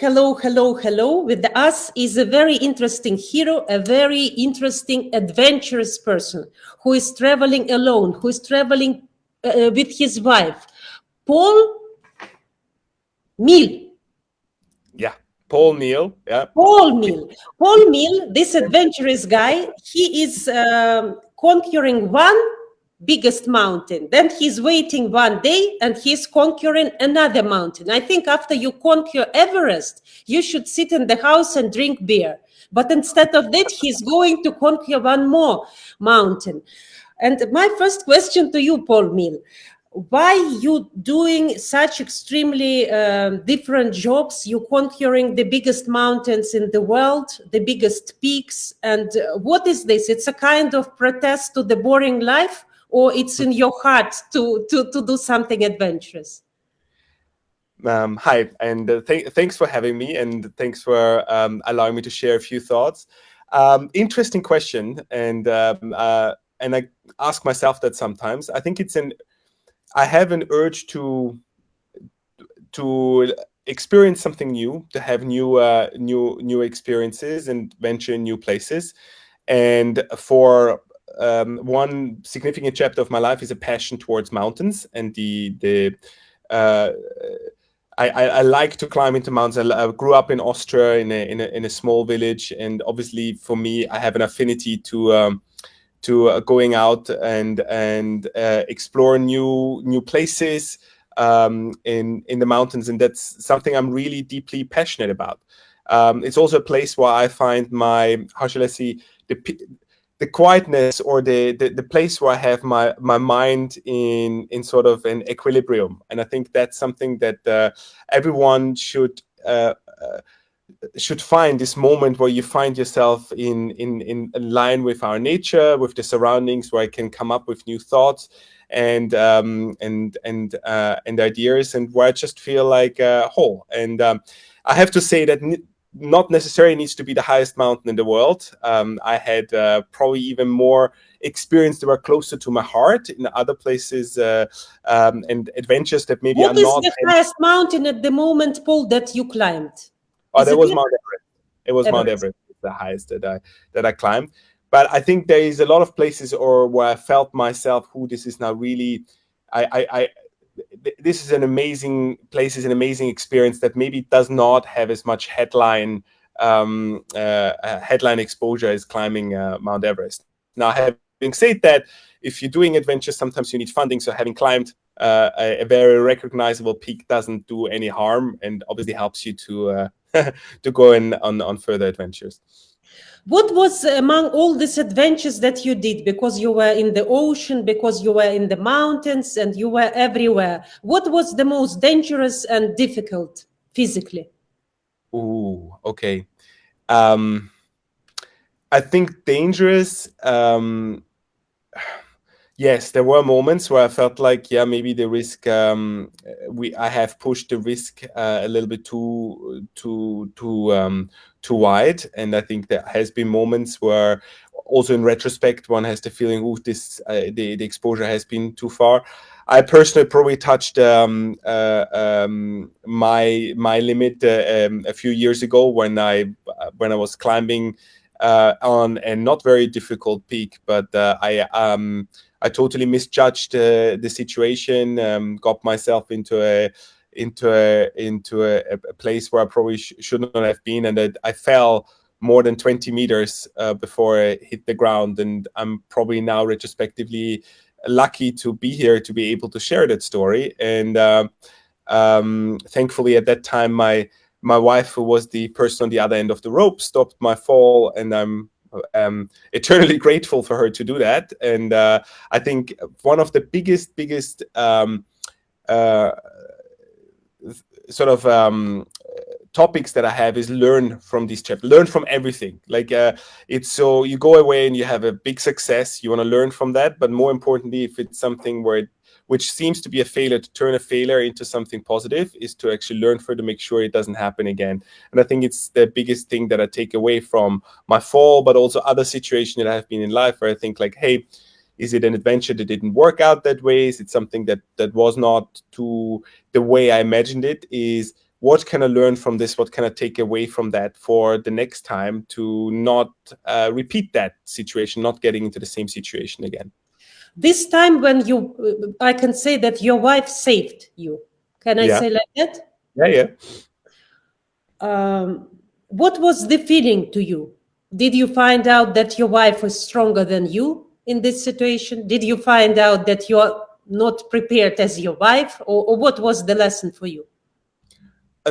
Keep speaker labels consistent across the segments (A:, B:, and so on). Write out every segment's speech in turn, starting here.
A: hello, hello, hello. With us is a very interesting hero, a very interesting, adventurous person who is traveling alone, who is traveling with his wife, Paul Niel.
B: Yeah, Paul Niel. Yeah.
A: Paul Niel. Paul Niel, this adventurous guy, he is conquering one biggest mountain. Then he's waiting one day and he's conquering another mountain. I think after you conquer Everest, you should sit in the house and drink beer. But instead of that, he's going to conquer one more mountain. And my first question to you, Paul Niel, why you doing such extremely different jobs? You conquering the biggest mountains in the world, the biggest peaks, and what is this? It's a kind of protest to the boring life, or it's in your heart to do something adventurous?
B: Hi, and thanks for having me, and thanks for allowing me to share a few thoughts. Interesting question, and I ask myself that sometimes. I think I have an urge to experience something new, to have new experiences and venture in new places. And for one significant chapter of my life is a passion towards mountains, and I like to climb into mountains. I grew up in Austria in a small village, and obviously for me, I have an affinity to going out and explore new places in the mountains, and that's something I'm really deeply passionate about. It's also a place where I find my, how shall I say, the quietness, or the place where I have my mind in sort of an equilibrium. And I think that's something that everyone should find, this moment where you find yourself in line with our nature, with the surroundings, where I can come up with new thoughts and ideas, and where I just feel like whole. And I have to say that not necessarily needs to be the highest mountain in the world. I had probably even more experience that were closer to my heart in other places, and adventures that maybe are
A: What is
B: not.
A: the highest mountain at the moment, Paul, that you climbed?
B: Oh,
A: Is
B: that
A: it
B: was Mount Everest. It was Mount
A: Everest?
B: Everest, the highest that I climbed. But I think there is a lot of places or where I felt myself, who this is now really, this is an amazing place, is an amazing experience that maybe does not have as much headline exposure as climbing Mount Everest. Now, having said that, if you're doing adventures, sometimes you need funding. So having climbed a very recognizable peak doesn't do any harm, and obviously helps you to to go on further adventures.
A: What was among all these adventures that you did? Because you were in the ocean, because you were in the mountains, and you were everywhere. What was the most dangerous and difficult physically?
B: Ooh, okay. I think dangerous. Yes, there were moments where I felt like, yeah, maybe the risk. I have pushed the risk a little bit too wide, and I think there has been moments where, also in retrospect, one has the feeling, oh, the exposure has been too far. I personally probably touched my limit a few years ago when I was climbing on a not very difficult peak, but I totally misjudged the situation, got myself into a place where I probably should not have been, and I fell more than 20 meters before I hit the ground. And I'm probably now retrospectively lucky to be here to be able to share that story. And thankfully, at that time, my wife, who was the person on the other end of the rope, stopped my fall, and I'm eternally grateful for her to do that. And I think one of the biggest sort of topics that I have is learn from this chapter, learn from everything. Like it's so you go away and you have a big success, you want to learn from that, but more importantly, if it's something which seems to be a failure, to turn a failure into something positive, is to actually learn further, make sure it doesn't happen again. And I think it's the biggest thing that I take away from my fall, but also other situations that I have been in life, where I think like, hey, is it an adventure that didn't work out that way? Is it something that was not to the way I imagined it? Is what can I learn from this? What can I take away from that for the next time to not repeat that situation, not getting into the same situation again?
A: This time when I can say that your wife saved you. Can I
B: Yeah,
A: say like that?
B: yeah, yeah.
A: What was the feeling to you? Did you find out that your wife was stronger than you in this situation? Did you find out that you're not prepared as your wife, or what was the lesson for you?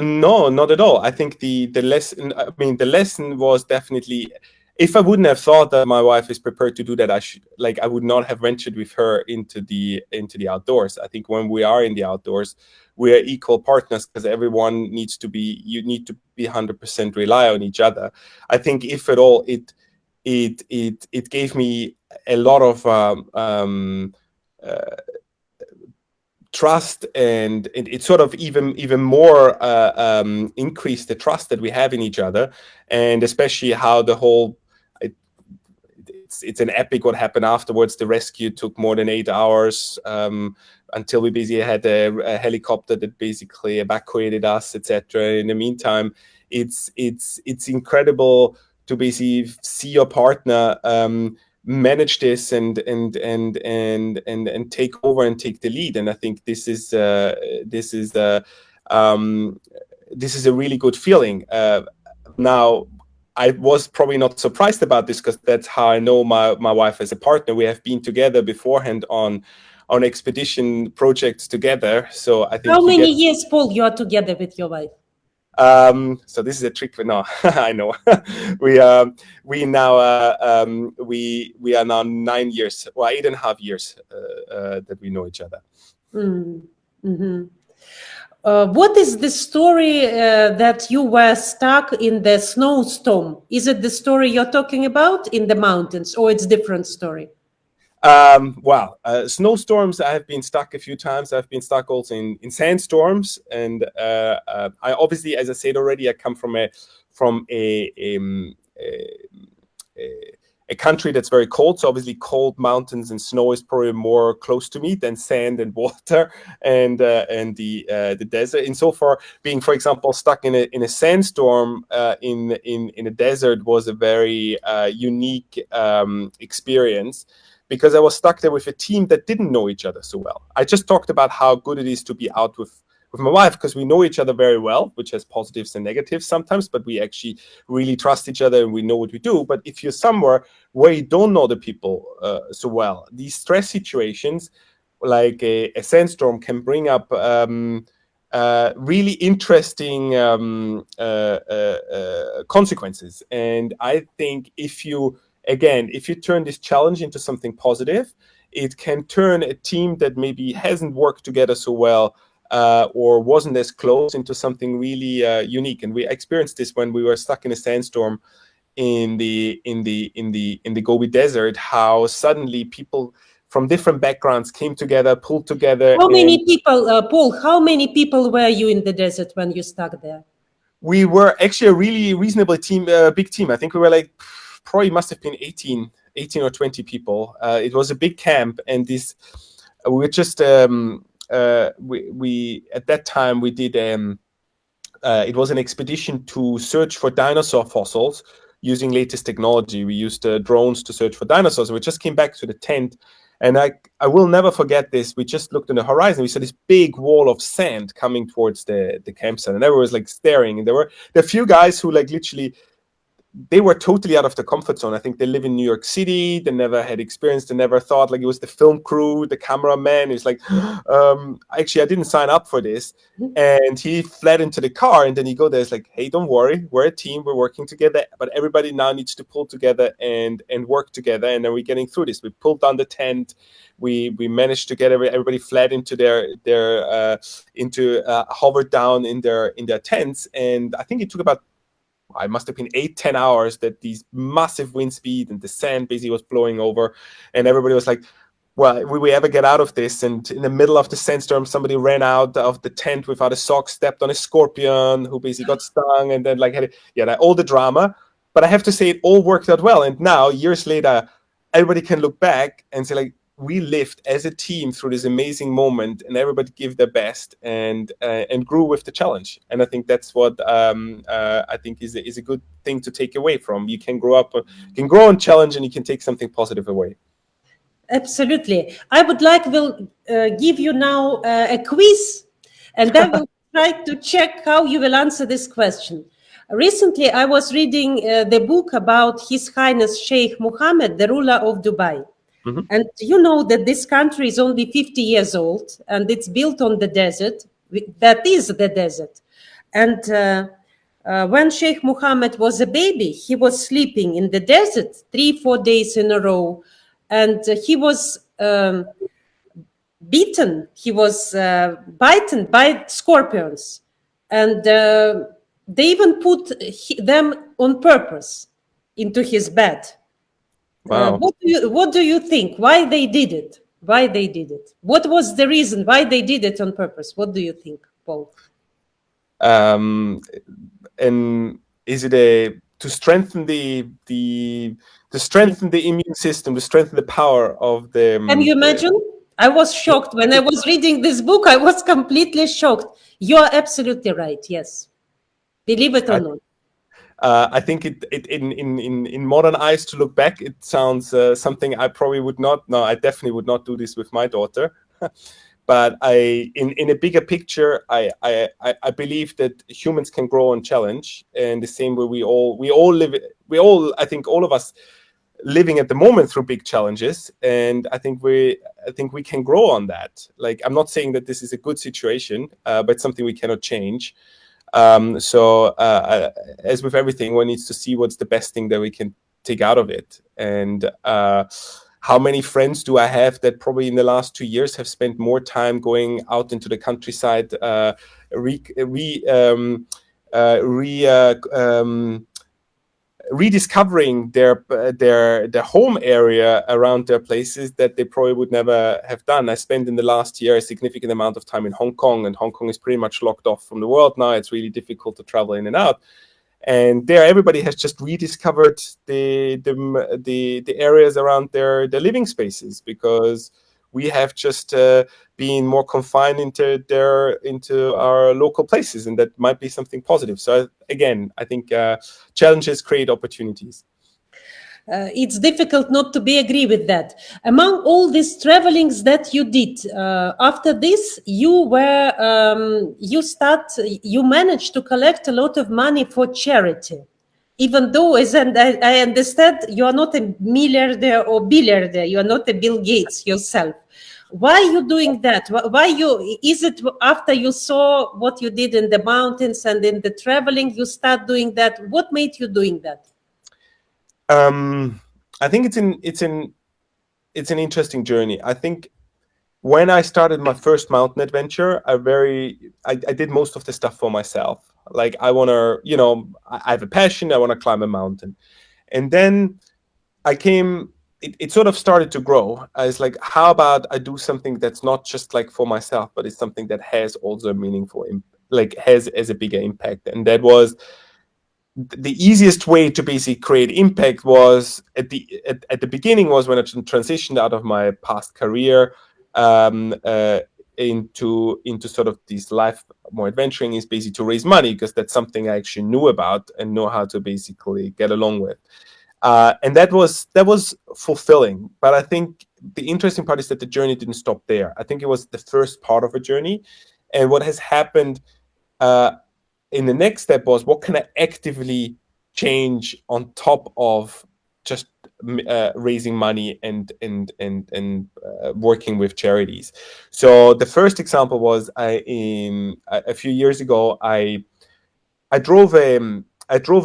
B: No, not at all. I think the lesson. I mean, the lesson was definitely. If I wouldn't have thought that my wife is prepared to do that, I would not have ventured with her into the outdoors. I think when we are in the outdoors, we are equal partners because everyone needs to be. You need to be 100% rely on each other. I think if at all, it gave me a lot of trust, and it sort of even more increased the trust that we have in each other, and especially how the whole it's an epic what happened afterwards. The rescue took more than 8 hours until we basically had a helicopter that basically evacuated us, etc. In the meantime, it's incredible to basically see your partner manage this and take over and take the lead. And I think this is a really good feeling. Now, I was probably not surprised about this because that's how I know my wife as a partner. We have been together beforehand on expedition projects together. So I think
A: How
B: you
A: many
B: get.
A: years, Paul, you are together with your wife?
B: So this is a trick. No, I know. We now we are now 9 years, or 8.5 years that we know each other.
A: Mm-hmm. What is the story that you were stuck in the snowstorm? Is it the story you're talking about in the mountains, or it's different story?
B: Wow. Snowstorms, I have been stuck a few times. I've been stuck also in sandstorms. And I obviously, as I said already, I come from a country that's very cold. So obviously cold mountains and snow is probably more close to me than sand and water and the desert. Insofar, being, for example, stuck in a sandstorm in a desert was a very unique experience, because I was stuck there with a team that didn't know each other so well. I just talked about how good it is to be out with my wife, because we know each other very well, which has positives and negatives sometimes, but we actually really trust each other and we know what we do. But if you're somewhere where you don't know the people so well, these stress situations, like a sandstorm, can bring up really interesting consequences. And I think if you turn this challenge into something positive, it can turn a team that maybe hasn't worked together so well or wasn't as close into something really unique. And we experienced this when we were stuck in a sandstorm in the Gobi Desert. How suddenly people from different backgrounds came together, pulled together.
A: How many people, Paul? How many people were you in the desert when you stuck there?
B: We were actually a really reasonable team, big team. I think we were like, probably must have been 18 or 20 people. It was a big camp, and this we were just we at that time we did it was an expedition to search for dinosaur fossils using latest technology. We used drones to search for dinosaurs, and we just came back to the tent. And I will never forget this. We just looked on the horizon. We saw this big wall of sand coming towards the campsite, and everyone was like staring. And there were a few guys who like literally, they were totally out of the comfort zone. I think they live in New York City. They never had experience. They never thought, like, it was the film crew, the cameraman. It's like, actually, I didn't sign up for this. And he fled into the car. And then he go there. It's like, hey, don't worry. We're a team. We're working together. But everybody now needs to pull together and work together. And then we're getting through this. We pulled down the tent. We managed to get everybody fled into hovered down in their tents. And I think it took about, I must have been 8-10 hours that these massive wind speed and the sand basically was blowing over, and everybody was like, well, will we ever get out of this? And in the middle of the sandstorm, somebody ran out of the tent without a sock, stepped on a scorpion who basically got stung, and then like all the drama. But I have to say, it all worked out well. And now, years later, everybody can look back and say, like, we lived as a team through this amazing moment, and everybody gave their best and grew with the challenge. And I think that's what I think is a good thing to take away from. You can grow up, you can grow on challenge, and you can take something positive away.
A: Absolutely. I would like will give you now a quiz, and I will try to check how you will answer this question. Recently, I was reading the book about His Highness Sheikh Mohammed, the ruler of Dubai.
B: Mhm.
A: And you know that this country is only 50 years old, and it's built on the desert. That is the desert. And when Sheikh Mohammed was a baby, he was sleeping in the desert 3-4 days in a row. And he was beaten, he was bitten by scorpions. And they even put them on purpose into his bed.
B: Wow.
A: What do you think? Why they did it? Why they did it? What was the reason why they did it on purpose? What do you think, Paul?
B: And is it to strengthen the immune system, to strengthen the power of the?
A: Can you imagine? I was shocked when I was reading this book. I was completely shocked. You are absolutely right. Yes, believe it or not.
B: I think in modern eyes, to look back, it sounds something I probably would not. No, I definitely would not do this with my daughter. But in a bigger picture, I believe that humans can grow on challenge, and the same way we all live. I think all of us living at the moment through big challenges, and I think we can grow on that. Like, I'm not saying that this is a good situation, but it's something we cannot change. So as with everything, one needs to see what's the best thing that we can take out of it. And how many friends do I have that probably in the last 2 years have spent more time going out into the countryside, rediscovering their home area around their places that they probably would never have done. I spent in the last year a significant amount of time in Hong Kong, and Hong Kong is pretty much locked off from the world now. It's really difficult to travel in and out. And there, everybody has just rediscovered the areas around their living spaces, because we have just been more confined into our local places, and that might be something positive. So again, I think challenges create opportunities.
A: It's difficult not to be agree with that. Among all these travelings that you did, after this, you managed to collect a lot of money for charity. Even though, as I understand, you are not a milliardaire or billionaire, you are not a Bill Gates yourself. Why are you doing that? Is it after you saw what you did in the mountains and in the traveling, you start doing that? What made you doing that?
B: I think it's an interesting journey. I think when I started my first mountain adventure, I did most of the stuff for myself. Like, I have a passion, I want to climb a mountain. And then it sort of started to grow. I was like, how about I do something that's not just like for myself, but it's something that has also a meaningful, has a bigger impact. And that was the easiest way to basically create impact. Was at the beginning was when I transitioned out of my past career into sort of this life more adventuring, is basically to raise money, because that's something I actually knew about and know how to basically get along with. And that was fulfilling. But I think the interesting part is that the journey didn't stop there. I think it was the first part of a journey. And what has happened in the next step was, what can I actively change on top of just raising money and working with charities. So the first example was a few years ago, I drove a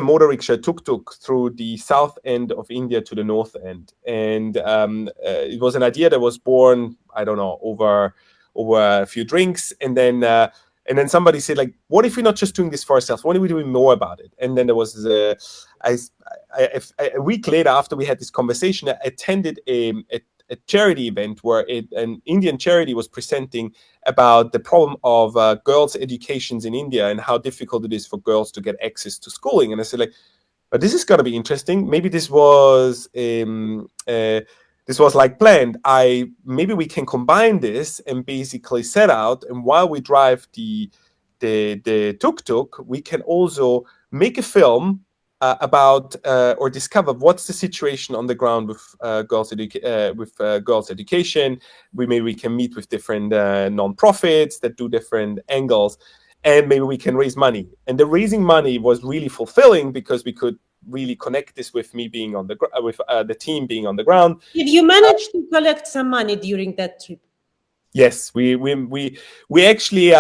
B: motor rickshaw tuk-tuk through the south end of India to the north end. And it was an idea that was born, I don't know, over a few drinks. And then somebody said, like, what if we're not just doing this for ourselves? What are we doing more about it? And then there was a week later, after we had this conversation, I attended a charity event where an Indian charity was presenting about the problem of girls' educations in India and how difficult it is for girls to get access to schooling. And I said, like, but this is going to be interesting. Maybe this was this was like planned. Maybe we can combine this and basically set out, and while we drive the tuk-tuk, we can also make a film about or discover what's the situation on the ground with girls' education. Maybe we can meet with different non-profits that do different angles, and maybe we can raise money. And the raising money was really fulfilling because we could really connect this with me being on the team being on the ground.
A: Did you manage to collect some money during that trip?
B: Yes, we actually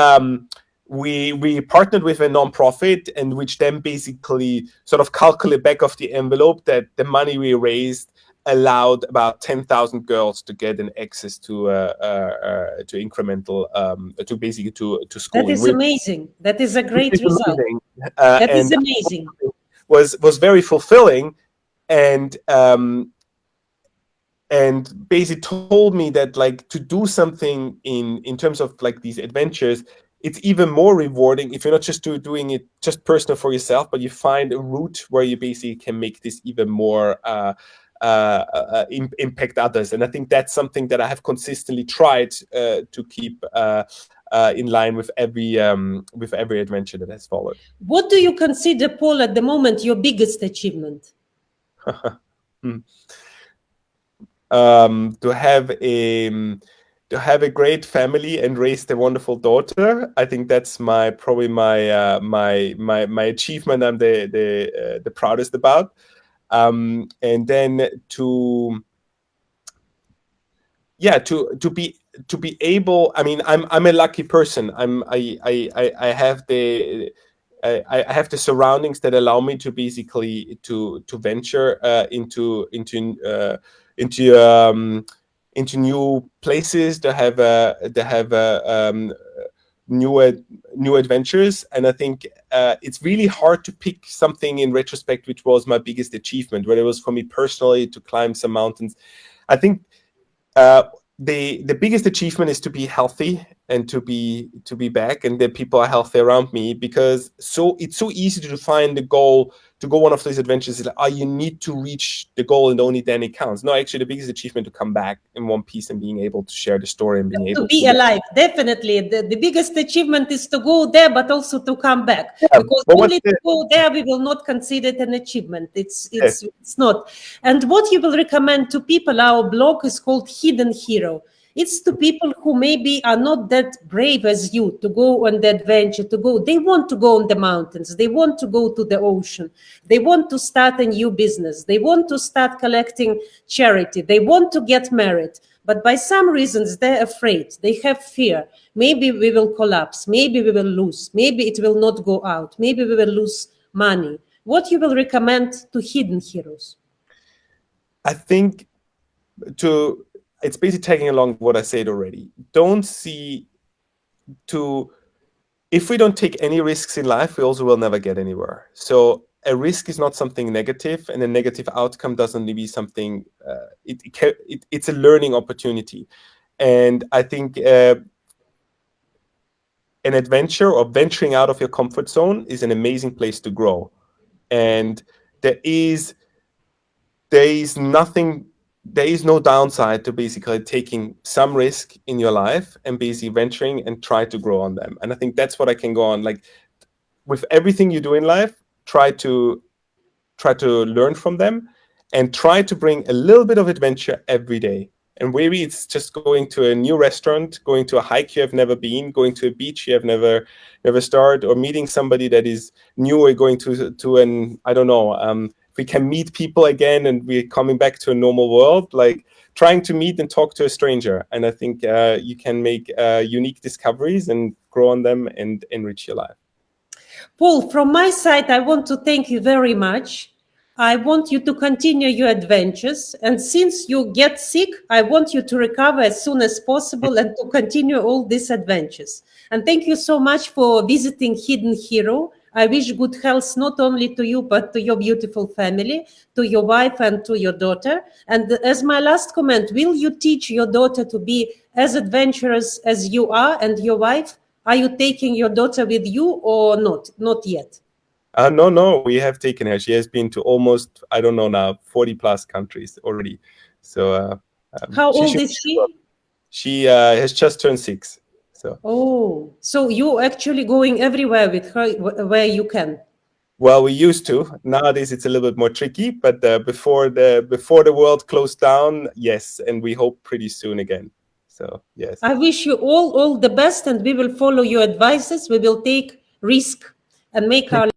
B: we partnered with a non-profit, and which then basically sort of calculate back of the envelope that the money we raised allowed about 10,000 girls to get an access to incremental to basically to schooling.
A: That is amazing. That is a great result. That is amazing.
B: Was very fulfilling, and basically told me that like to do something in terms of like these adventures, it's even more rewarding if you're not just doing it just personal for yourself, but you find a route where you basically can make this even more impact others. And I think that's something that I have consistently tried to keep in line with every adventure that has followed.
A: What do you consider, Paul, at the moment your biggest achievement?
B: To have a great family and raise a wonderful daughter. I think that's probably my achievement I'm the proudest about. And then to be able, I mean, I'm a lucky person. I have the surroundings that allow me to basically to venture into new places, to have new adventures. And I think it's really hard to pick something in retrospect which was my biggest achievement, whether it was for me personally to climb some mountains. I think the biggest achievement is to be healthy and to be back, and that people are healthy around me, because it's so easy to find the goal to go one of these adventures. Is like, you need to reach the goal and only then it counts. No, actually, the biggest achievement to come back in one piece and being able to share the story and being able
A: to be alive. Definitely, the biggest achievement is to go there, but also to come back. Yeah, because only to go there, we will not consider it an achievement. It's not. And what you will recommend to people? Our blog is called Hidden Hero. It's to people who maybe are not that brave as you to go on the adventure, they want to go on the mountains. They want to go to the ocean. They want to start a new business. They want to start collecting charity. They want to get married. But by some reasons, they're afraid. They have fear. Maybe we will collapse. Maybe we will lose. Maybe it will not go out. Maybe we will lose money. What you will recommend to hidden heroes?
B: I think it's basically tagging along what I said already. If we don't take any risks in life, we also will never get anywhere. So a risk is not something negative, and a negative outcome doesn't need to be something. It's a learning opportunity, and I think an adventure or venturing out of your comfort zone is an amazing place to grow. And there is no downside to basically taking some risk in your life and basically venturing and try to grow on them. And I think that's what I can go on. Like with everything you do in life, try to learn from them and try to bring a little bit of adventure every day. And maybe it's just going to a new restaurant, going to a hike you have never been, going to a beach you have never started, or meeting somebody that is new, or going to an, I don't know, if we can meet people again and we're coming back to a normal world, like trying to meet and talk to a stranger. And I think you can make unique discoveries and grow on them and enrich your life.
A: Paul, from my side, I want to thank you very much. I want you to continue your adventures. And since you get sick, I want you to recover as soon as possible and to continue all these adventures. And thank you so much for visiting Hidden Hero. I wish good health not only to you, but to your beautiful family, to your wife and to your daughter. And as my last comment, will you teach your daughter to be as adventurous as you are, and your wife? Are you taking your daughter with you or not? Not yet.
B: No, we have taken her. She has been to almost, I don't know now, 40 plus countries already. So
A: How
B: She
A: old
B: should
A: is
B: be
A: she?
B: well. She has just turned 6. So.
A: Oh, so you actually going everywhere with her where you can.
B: Well, we used to. Nowadays, it's a little bit more tricky. But before the world closed down, yes, and we hope pretty soon again. So yes.
A: I wish you all the best, and we will follow your advices. We will take risk and make our